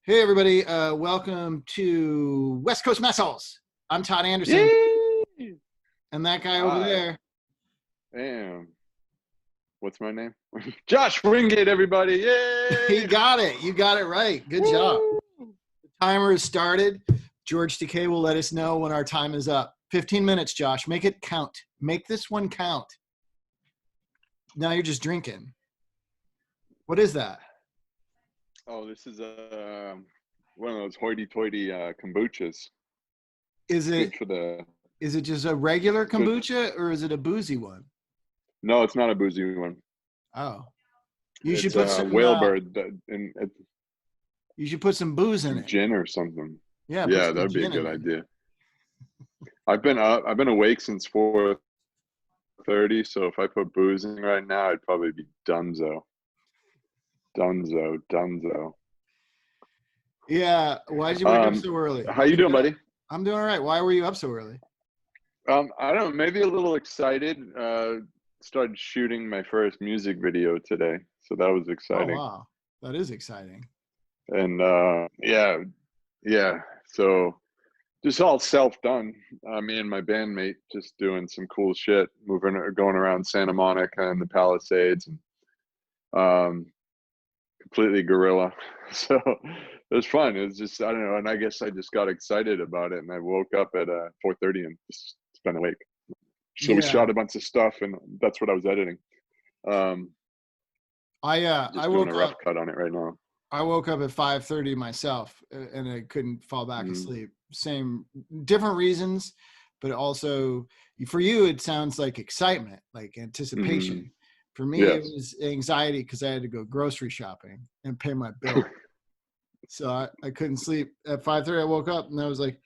Hey everybody, welcome to West Coast Massholes. I'm Todd Anderson, Yay! and that guy over Hi. there. Damn. What's my name? Josh Wingate, everybody. He Yay! got it. You got it right. Good job. Woo! The timer has started. George Takei will let us know when our time is up. 15 minutes, Josh. Make it count. Make this one count. Now you're just drinking. What is that? Oh, this is one of those hoity-toity kombuchas. Is it Good for the is it just a regular good. kombucha or is it a boozy one? No, it's not a boozy one. Oh, you should It's put a some. whalebird and it's You should put some booze in some it. gin or something. Yeah, put Yeah, some that'd be a gin in good it. idea. I've been awake since 4:30, so if I put booze in right now, I'd probably be dunzo. Dunzo. Yeah. Why did you wake up so early? How you doing, buddy? I'm doing all right. Why were you up so early? I don't know, maybe a little excited. Started shooting my first music video today, so that was Oh, exciting. wow. That is exciting. And yeah. So just all self done. Me and my bandmate just doing some cool shit, going around Santa Monica and the Palisades, and um, completely guerrilla. So it was fun. It was just, I don't know, and I guess I just got excited about it, and I woke up at 4:30 and just been awake. So we Yeah. shot a bunch of stuff, and that's what I was editing. Um, I just doing a woke rough up cut on it right now. I woke up at 5:30 myself and I couldn't fall back Mm, asleep. Same different reasons, but also for you it sounds like excitement, like mm, anticipation. For me it yes. was anxiety because I had to go grocery shopping and pay my bill. So I couldn't sleep. At 5:30 I woke up and I was like,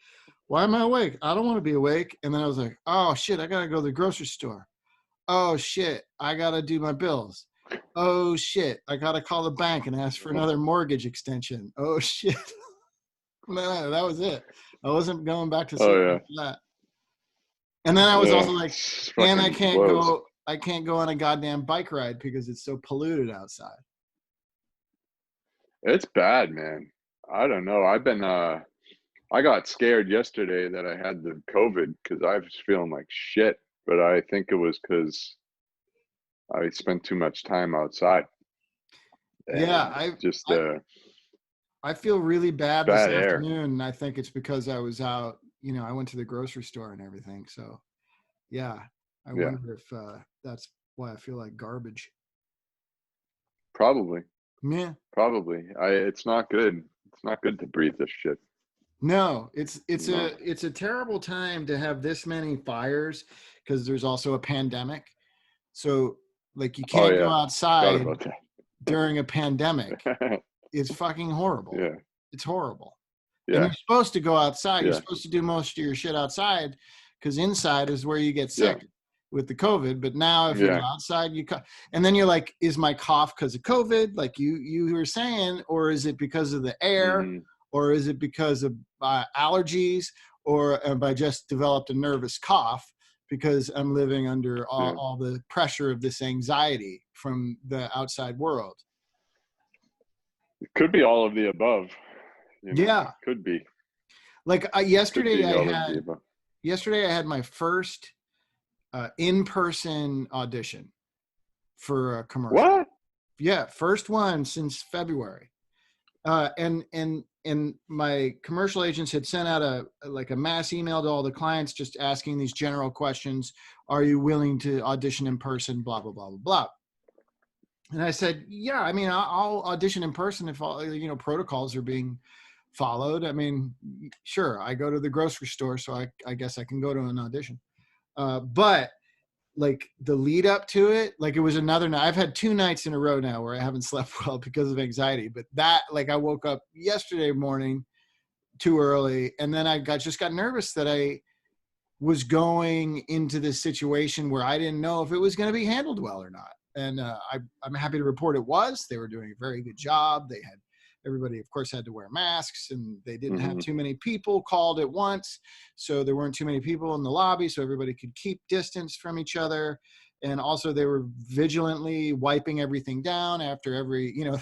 why am I awake? I don't want to be awake. And then I was like, oh shit, I gotta go to the grocery store. Oh shit, I gotta do my bills. Oh shit, I gotta call the bank and ask for another mortgage extension. Oh shit. No, that was it. I wasn't going back to Oh sleep yeah, after that. And then I was yeah. also like, It's and fucking blows. I can't go on a goddamn bike ride because it's so polluted outside. It's bad, man. I don't know. I got scared yesterday that I had the COVID because I was feeling like shit, but I think it was because I spent too much time outside Yeah, and just I I feel really bad this bad air. afternoon, and I think it's because I was out, I went to the grocery store and everything. So yeah, I Yeah, wonder if that's why I feel like garbage. probably, Yeah. probably. It's not good. It's not good to breathe this shit. No, No. it's a terrible time to have this many fires because there's also a pandemic. So like you Oh can't go yeah, forgot outside about during a pandemic. that. It's fucking horrible. Yeah, It's horrible. And yeah, you're supposed to go outside. You're yeah, supposed to do most of your shit outside because inside is where you get yeah, sick with the COVID. But now if you go yeah. outside, and then you're like, is my cough because of COVID? Like you were saying, or is it because of the air? Hmm. Or is it because of allergies? Or have I just developed a nervous cough because I'm living under Yeah. all the pressure of this anxiety from the outside world? It could be all of the above. Yeah. Could be. Like Could be all of the above. yesterday I had my first in-person audition for a commercial. What? Yeah, first one since February. And my commercial agents had sent out a mass email to all the clients just asking these general questions. Are you willing to audition in person? Blah blah blah blah blah. And I said, yeah. I mean, I'll audition in person if all protocols are being followed. I mean, sure. I go to the grocery store, so I guess I can go to an audition. But like the lead up to it, like it was another night. I've had 2 nights in a row now where I haven't slept well because of anxiety. But that, like, I woke up yesterday morning too early, and then I just got nervous that I was going into this situation where I didn't know if it was going to be handled well or not. And I'm happy to report it was. They were doing a very good job. They had everybody, of course, had to wear masks, and they didn't have Hmm. too many people called at once, so there weren't too many people in the lobby, so everybody could keep distance from each other. And also they were vigilantly wiping everything down after every, you know,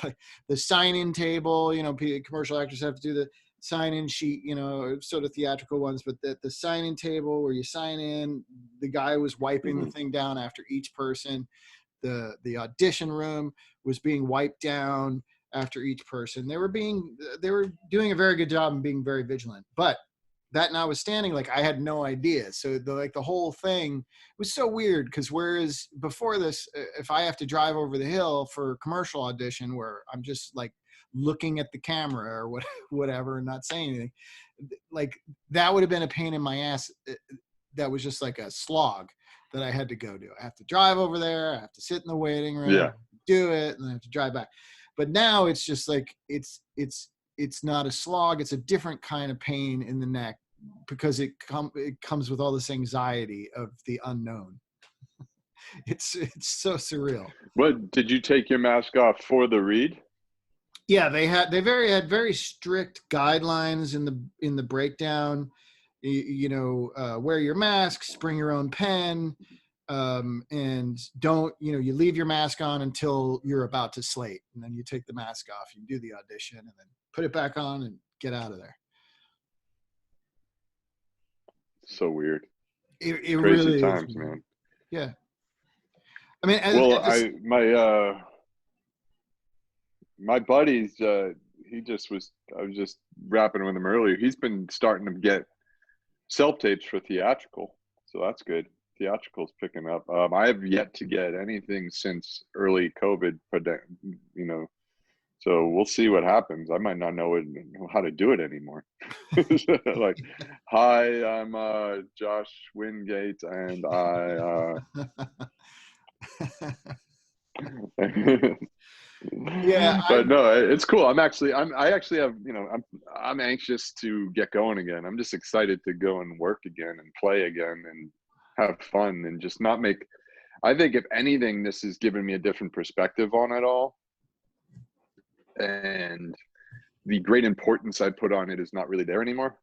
the sign-in table, you know, commercial actors have to do the sign-in sheet, you know, sort of theatrical ones, but the sign-in table where you sign in, the guy was wiping the thing down after each person. The audition room was being wiped down after each person. They were doing a very good job and being very vigilant. But that notwithstanding, like, I had no idea. So the whole thing was so weird, because whereas before this, if I have to drive over the hill for a commercial audition where I'm just like looking at the camera or whatever and not saying anything, like that would have been a pain in my ass. That was just like a slog that I had to go do. I have to drive over there. I have to sit in the waiting room, do it, and then I have to drive back. But now it's just like, it's not a slog. It's a different kind of pain in the neck, because it comes with all this anxiety of the unknown. It's so surreal. What, did you take your mask off for the read? Yeah, they had very strict guidelines in the breakdown. You know, wear your masks, bring your own pen, and don't, you know, you leave your mask on until you're about to slate, and then you take the mask off, you do the audition, and then put it back on and get out of there. So weird. It Crazy really times, is. man. Yeah. I mean, my buddy's I was just rapping with him earlier. He's been starting to get self-tapes for theatrical, so that's good. Theatrical's picking up. I have yet to get anything since early COVID, you know, so we'll see what happens. I might not know how to do it anymore. Like, hi, I'm Josh Wingate, and Yeah, but no, it's cool. I actually have, you know, I'm anxious to get going again. I'm just excited to go and work again and play again and have fun and just not make. I think if anything, this has given me a different perspective on it all, and the great importance I put on it is not really there anymore.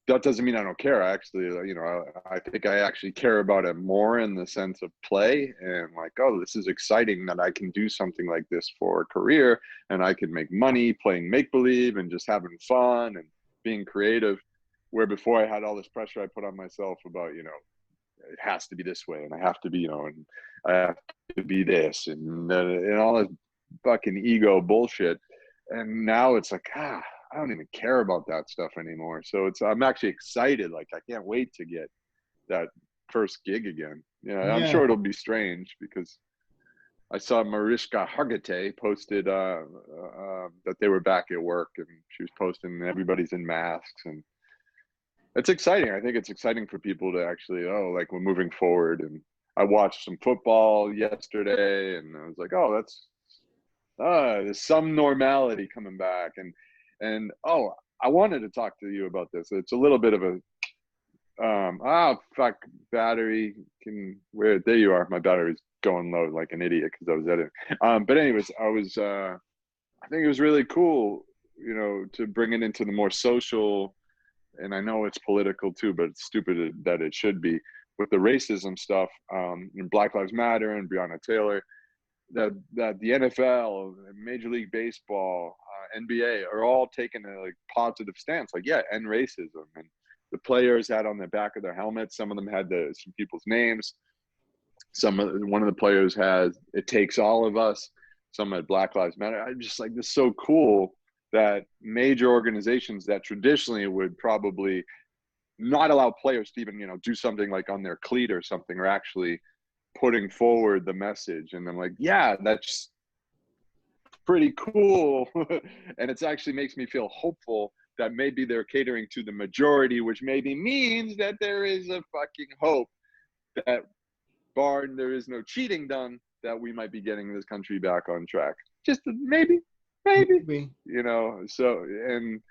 That doesn't mean I don't care. I actually, you know, I think I actually care about it more in the sense of play and like, oh, this is exciting that I can do something like this for a career and I can make money playing make-believe and just having fun and being creative. Where before I had all this pressure I put on myself about, you know, it has to be this way and I have to be, you know, and I have to be this and all this fucking ego bullshit. And now it's like, I don't even care about that stuff anymore. So I'm actually excited. Like, I can't wait to get that first gig again. You know, I'm sure it'll be strange because I saw Mariska Hargitay posted that they were back at work, and she was posting everybody's in masks, and it's exciting. I think it's exciting for people to actually, like, we're moving forward. And I watched some football yesterday, and I was like, there's some normality coming back. And I wanted to talk to you about this. It's a little bit of a battery there you are. My battery's going low like an idiot because I was editing. But anyways, I think it was really cool, you know, to bring it into the more social, and I know it's political too, but it's stupid that it should be, with the racism stuff, and Black Lives Matter and Breonna Taylor. That the NFL, Major League Baseball, NBA are all taking a like positive stance. Like, end racism. And the players had on the back of their helmets, some of them had some people's names. One of the players has "It takes all of us." Some had "Black Lives Matter." I'm just like, this is so cool that major organizations that traditionally would probably not allow players to even, you know, do something like on their cleat or something, are actually putting forward the message. And I'm like, yeah, that's pretty cool. And it actually makes me feel hopeful that maybe they're catering to the majority, which maybe means that there is a fucking hope that, barring there is no cheating done, that we might be getting this country back on track. Just maybe, you know. So, and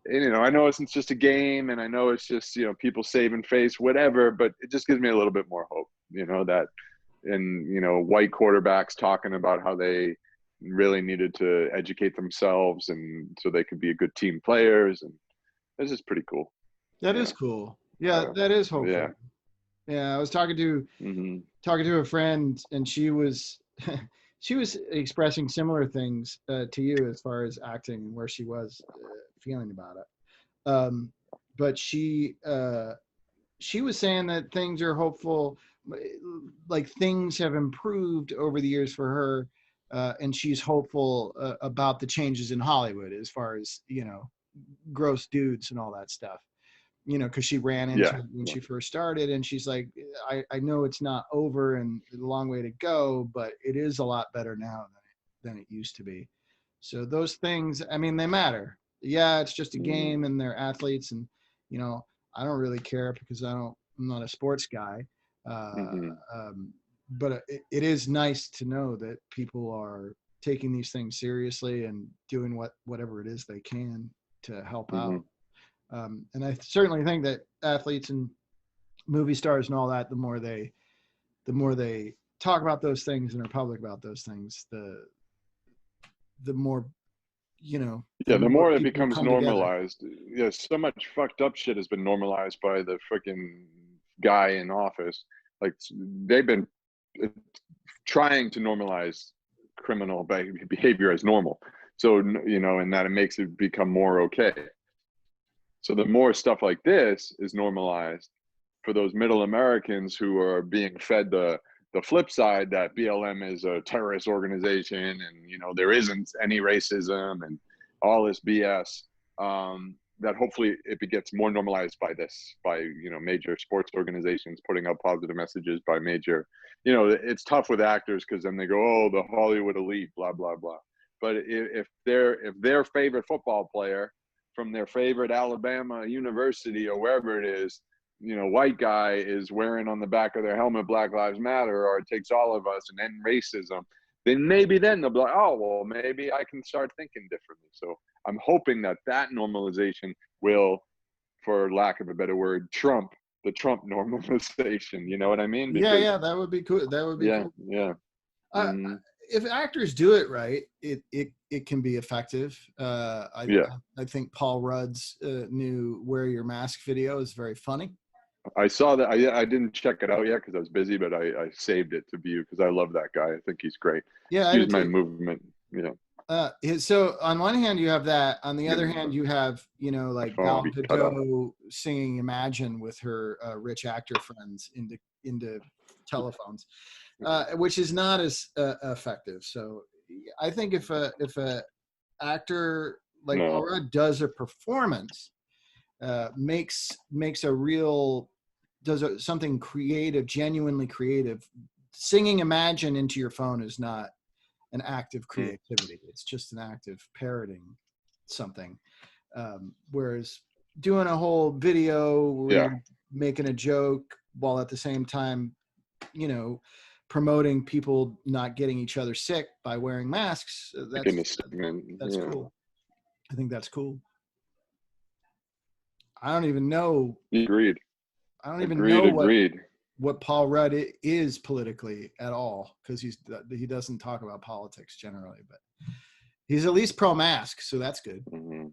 you know, I know it's just a game, and I know it's just, you know, people saving face, whatever, but it just gives me a little bit more hope, you know, that, and, you know, white quarterbacks talking about how they really needed to educate themselves and so they could be good team players. And this is pretty cool. That is cool. Yeah, that is hopeful. Yeah. Yeah, I was Hmm. talking to a friend, and she was she was expressing similar things to you as far as acting and where she was feeling about it. But she was saying that things are hopeful, like things have improved over the years for her, and she's hopeful about the changes in Hollywood as far as gross dudes and all that stuff. Because she ran into Yeah. it when Yeah. she first started, and she's like, I know it's not over and a long way to go, but it is a lot better now than it used to be. So those things, I mean, they matter. Yeah, it's just a Hmm. game, and they're athletes, and you know, I don't really care because I'm not a sports guy. Uh, Hmm. but it is nice to know that people are taking these things seriously and doing whatever it is they can to help Hmm. out. And I certainly think that athletes and movie stars and all that, the more they talk about those things and are public about those things, the more the Yeah, the more more it people becomes come together. normalized. Yeah, so much fucked up shit has been normalized by the freaking guy in office. Like they've been uh, trying to normalize criminal behavior as normal. So and that it makes it become more okay. So the more stuff like this is normalized for those middle Americans who are being fed the flip side that BLM is a terrorist organization and there isn't any racism and all this BS. That hopefully it gets more normalized by this, by major sports organizations putting out positive messages, by major. It's tough with actors because then they go, oh, the Hollywood elite, blah blah blah. But if their favorite football player from their favorite Alabama university or wherever it is, white guy is wearing on the back of their helmet Black Lives Matter, or it takes all of us and end racism, then they'll be like, oh, well, maybe I can start thinking differently. So I'm hoping that normalization will, for lack of a better word, trump the Trump normalization. You know what I mean? Yeah, Because yeah, that would be cool. That would be yeah, cool. yeah. Uh, Mm-hmm. if actors do it right, it can be effective. Yeah. I think Paul Rudd's new "Wear Your Mask" video is very funny. I saw that. I didn't check it out yet because I was busy, but I saved it to view because I love that guy. I think he's great. Yeah, I do Excuse my too. movement. So on one hand you have that. On the other hand, you have My like phone will Gal be cut off. Gadot singing "Imagine" with her rich actor friends into telephones, which is not as effective. So I think if a actor like Paul No. Rudd does a performance, makes a real something creative, genuinely creative. Singing "Imagine" into your phone is not an act of Mm. creativity. It's just an act of parroting something. Whereas doing a whole video where Yeah. you're making a joke while at the same time, you know, promoting people not getting each other sick by wearing masks, Like in a segment. that's Yeah. cool. I think that's cool. I don't even know. Agreed. I don't even Agreed. know Agreed. what Paul Rudd is politically at all, because he doesn't talk about politics generally, but he's at least pro mask, so that's good. Hmm.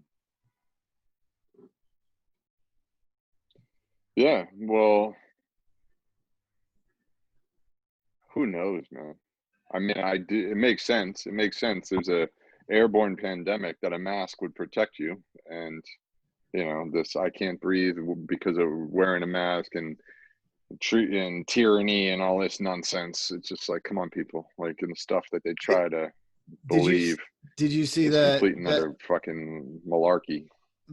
Yeah. Well, who knows, man? I mean, I do. It makes sense. It makes sense. There's a airborne pandemic that a mask would protect you, and this I can't breathe because of wearing a mask and and tyranny and all this nonsense. It's just like, come on, people. Like, and the stuff that they try to Did you believe did you see is that complete and utter fucking malarkey.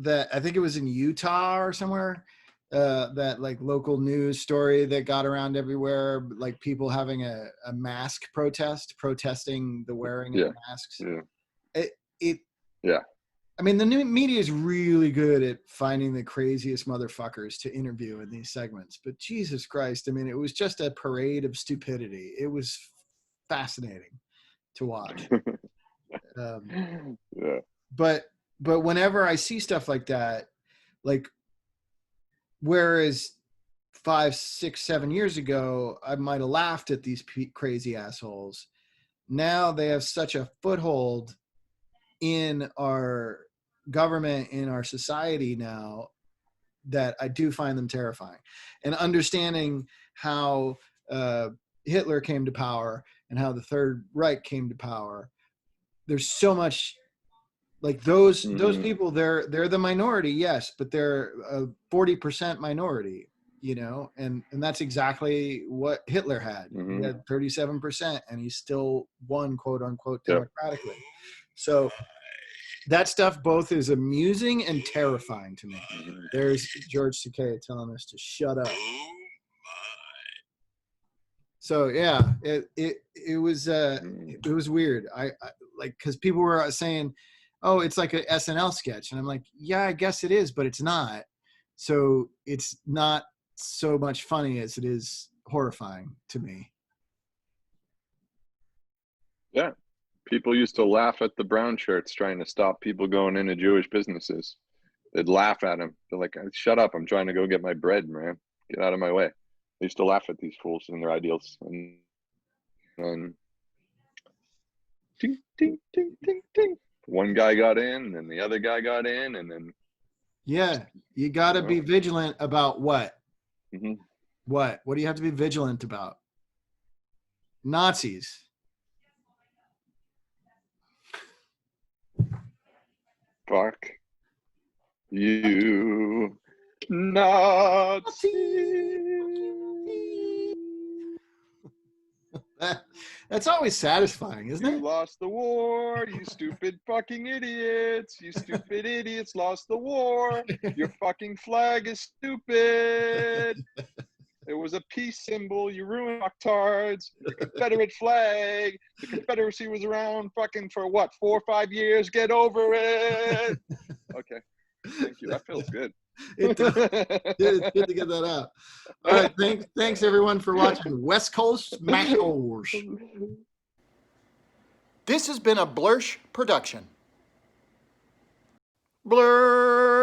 I think it was in Utah or somewhere, that like local news story that got around everywhere, like people having a mask protesting the wearing of Yeah. masks. Yeah. It Yeah. I mean, the new media is really good at finding the craziest motherfuckers to interview in these segments, but Jesus Christ, I mean, it was just a parade of stupidity. It was fascinating to watch. Um, Yeah. but but whenever I see stuff like that, like whereas 5, 6, 7 years ago, I might have laughed at these crazy assholes. Now they have such a foothold in our government, in our society now, that I do find them terrifying. And understanding how Hitler came to power and how the Third Reich came to power. There's so much, like those people, they're the minority, yes, but they're a 40% minority, you know, and that's exactly what Hitler had. He had 37%, and he still won, quote unquote, democratically. So that stuff both is amusing and terrifying to me. There's George Takei telling us to shut up. So yeah, it was weird. I like, because people were saying, "Oh, it's like a SNL sketch," and I'm like, "Yeah, I guess it is, but it's not." So it's not so much funny as it is horrifying to me. Yeah. People used to laugh at the brown shirts trying to stop people going into Jewish businesses. They'd laugh at them. They're like, "Shut up! I'm trying to go get my bread, man. Get out of my way." They used to laugh at these fools and their ideals. And ding, ding, ding, ding, ding. One guy got in, and the other guy got in, and then yeah, you got to be vigilant about what? What do you have to be vigilant about? Nazis. Fuck you, Nazi. That's always satisfying, isn't it? You lost the war, you stupid fucking idiots. You stupid idiots lost the war. Your fucking flag is stupid. It was a peace symbol. You ruined fucktards. The Confederate flag. The Confederacy was around fucking for what, 4 or 5 years? Get over it. Okay. Thank you. That feels good. It does. It's good to get that out. All right. Thanks everyone for watching West Coast Massholes. This has been a Blursh production. Blursh.